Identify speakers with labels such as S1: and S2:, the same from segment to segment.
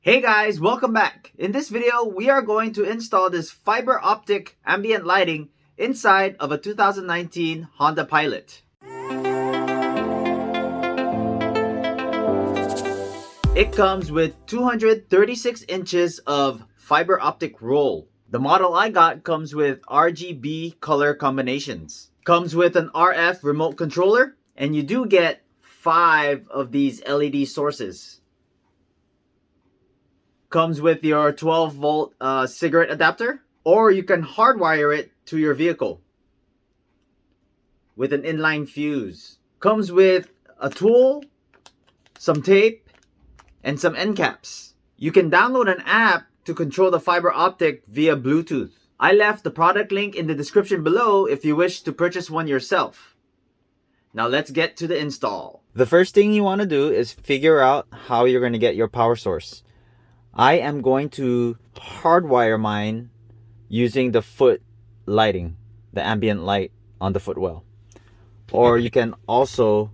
S1: Hey guys, welcome back. In this video, we are going to install this fiber optic ambient lighting inside of a 2019 Honda Pilot. It comes with 236 inches of fiber optic roll. The model I got comes with RGB color combinations. Comes with an RF remote controller, and you do get 5 of these LED sources. Comes with your 12 volt cigarette adapter, or you can hardwire it to your vehicle with an inline fuse. Comes with a tool, some tape, and some end caps. You can download an app to control the fiber optic via Bluetooth. I left the product link in the description below if you wish to purchase one yourself. Now let's get to the install. The first thing you want to do is figure out how you're going to get your power source. I am going to hardwire mine using the foot lighting, the ambient light on the footwell. Or you can also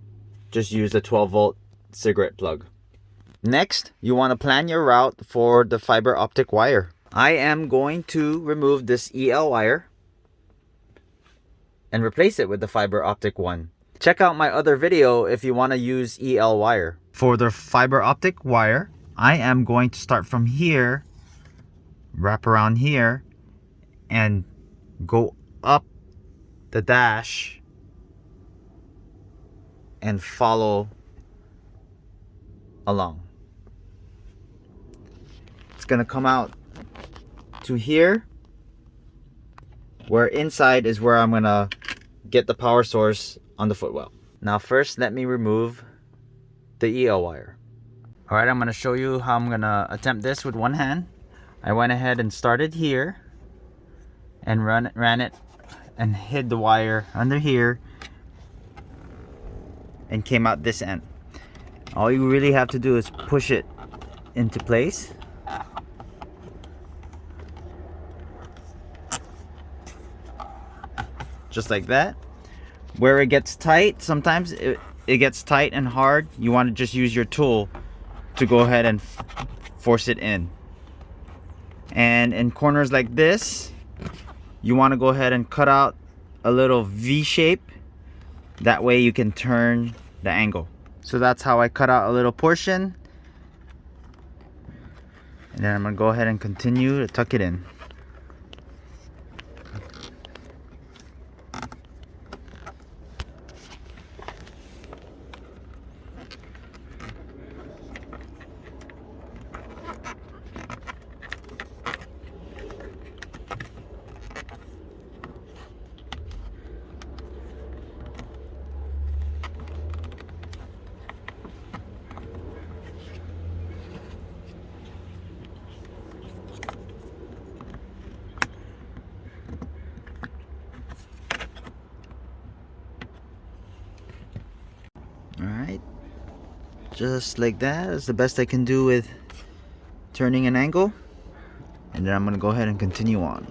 S1: just use the 12 volt cigarette plug. Next, you want to plan your route for the fiber optic wire. I am going to remove this EL wire and replace it with the fiber optic one. Check out my other video if you want to use EL wire. For the fiber optic wire, I am going to start from here, wrap around here, and go up the dash and follow along. It's gonna come out to here, where inside is where I'm gonna get the power source on the footwell. Now first, let me remove the EL wire. Alright, I'm going to show you how I'm going to attempt this with one hand. I went ahead and started here and ran it and hid the wire under here and came out this end. All you really have to do is push it into place. Just like that. Where it gets tight, sometimes it gets tight and hard. You want to just use your tool to go ahead and force it in. And in corners like this, you want to go ahead and cut out a little V shape. That way you can turn the angle. So that's how I cut out a little portion. And then I'm going to go ahead and continue to tuck it in. Alright, just like that. That's the best I can do with turning an angle. And then I'm going to go ahead and continue on.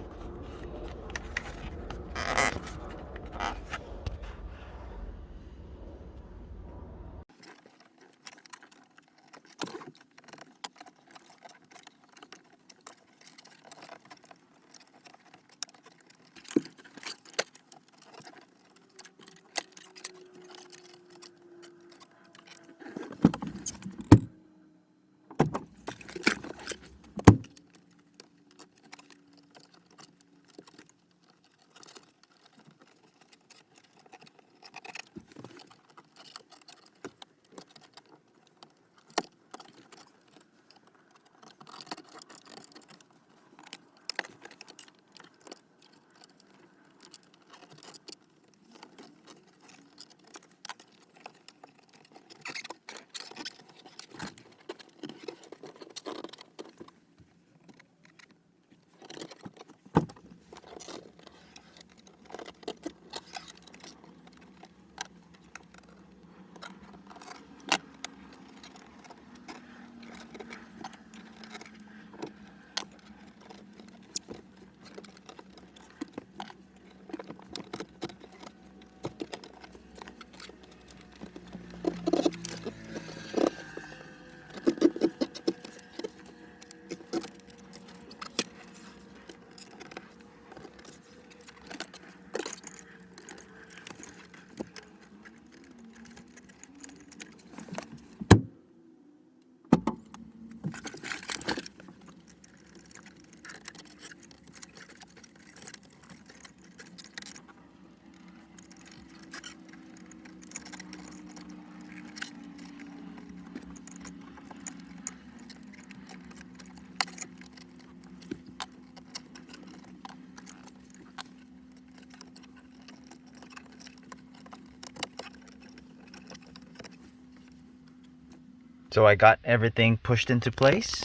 S1: So I got everything pushed into place.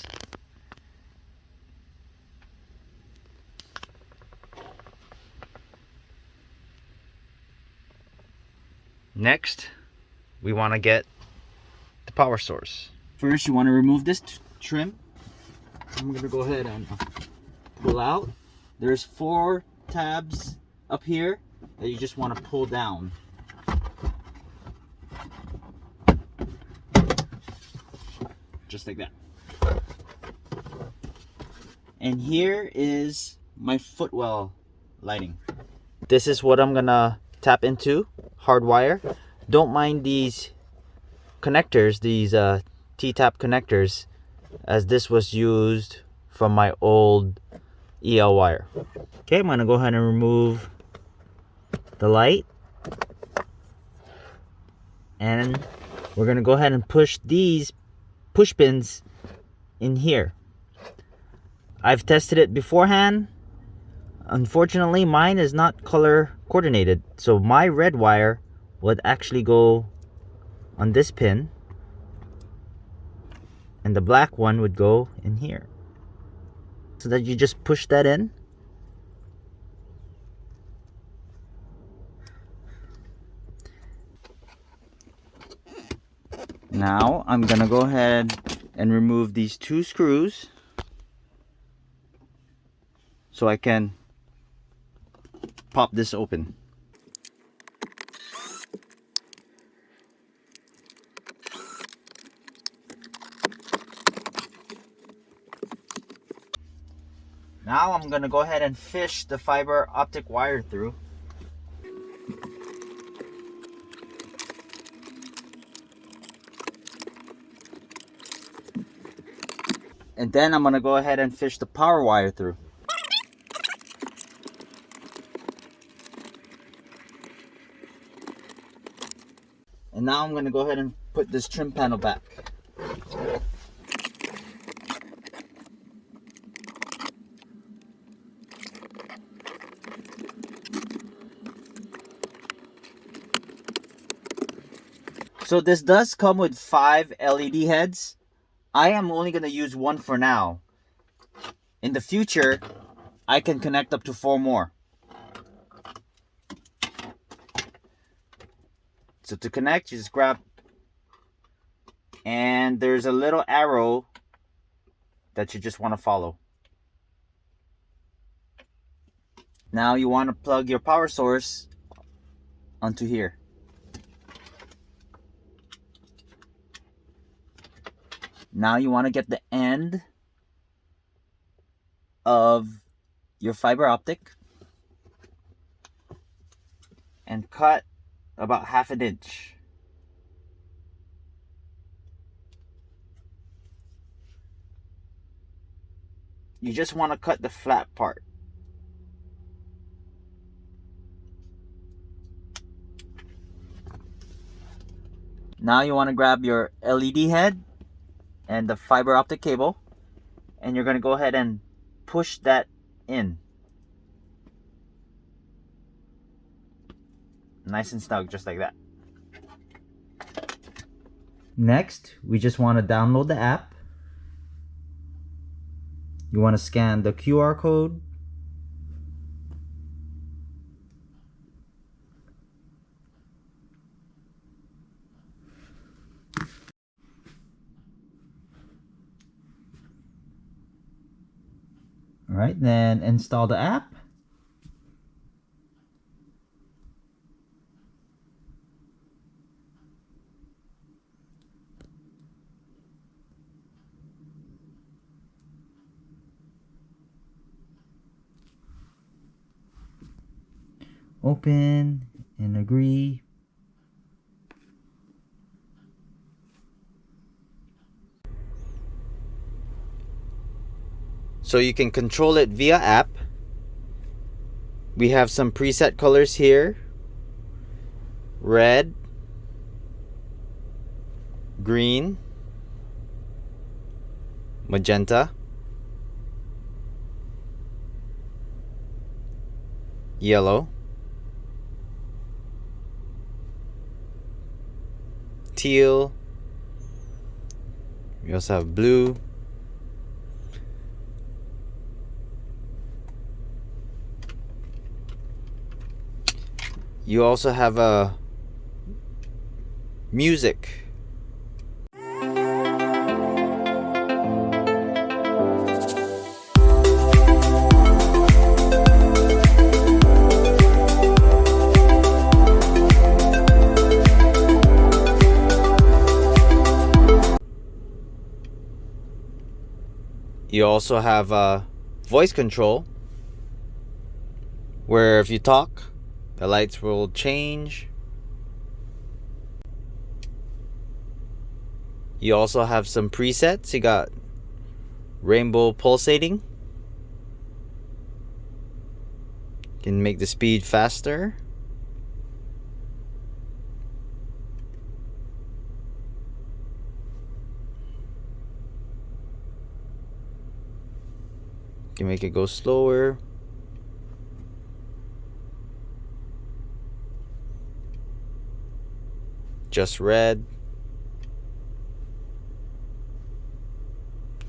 S1: Next, we want to get the power source. First, you want to remove this trim. I'm going to go ahead and pull out. There's 4 tabs up here that you just want to pull down. Just like that. And here is my footwell lighting. This is what I'm gonna tap into, hardwire. Don't mind these connectors, these T-tap connectors, as this was used from my old EL wire. Okay, I'm gonna go ahead and remove the light. And we're gonna go ahead and push these push pins in here. I've tested it beforehand. Unfortunately, mine is not color coordinated, so my red wire would actually go on this pin and the black one would go in here. So that you just push that in. Now I'm gonna go ahead and remove these 2 screws so I can pop this open. Now I'm gonna go ahead and fish the fiber optic wire through. And then I'm gonna go ahead and fish the power wire through. And now I'm gonna go ahead and put this trim panel back. So this does come with 5 LED heads. I am only going to use 1 for now. In the future, I can connect up to 4 more. So to connect, you just grab, and there's a little arrow that you just want to follow. Now you want to plug your power source onto here. Now you want to get the end of your fiber optic and cut about 1/2 inch. You just want to cut the flat part. Now you want to grab your LED head and the fiber optic cable, and you're going to go ahead and push that in. Nice and snug, just like that. Next, we just want to download the app. You want to scan the QR code. All right, then install the app. Open and agree. So you can control it via app. We have some preset colors here: red, green, magenta, yellow, teal, We also have blue. You also have a music. You also have voice control, where if you talk, the lights will change. You also have some presets. You got rainbow pulsating. You can make the speed faster. You can make it go slower. Just red,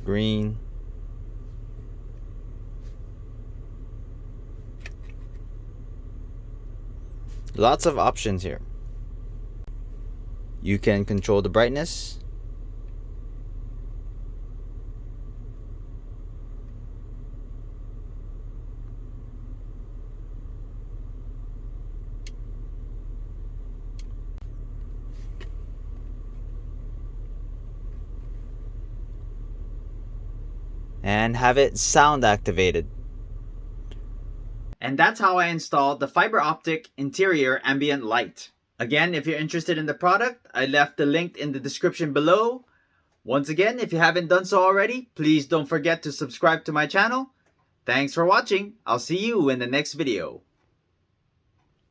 S1: green, lots of options here. You can control the brightness. And have it sound activated. And that's how I installed the fiber optic interior ambient light. Again, if you're interested in the product, I left the link in the description below. Once again, if you haven't done so already, please don't forget to subscribe to my channel. Thanks for watching. I'll see you in the next video.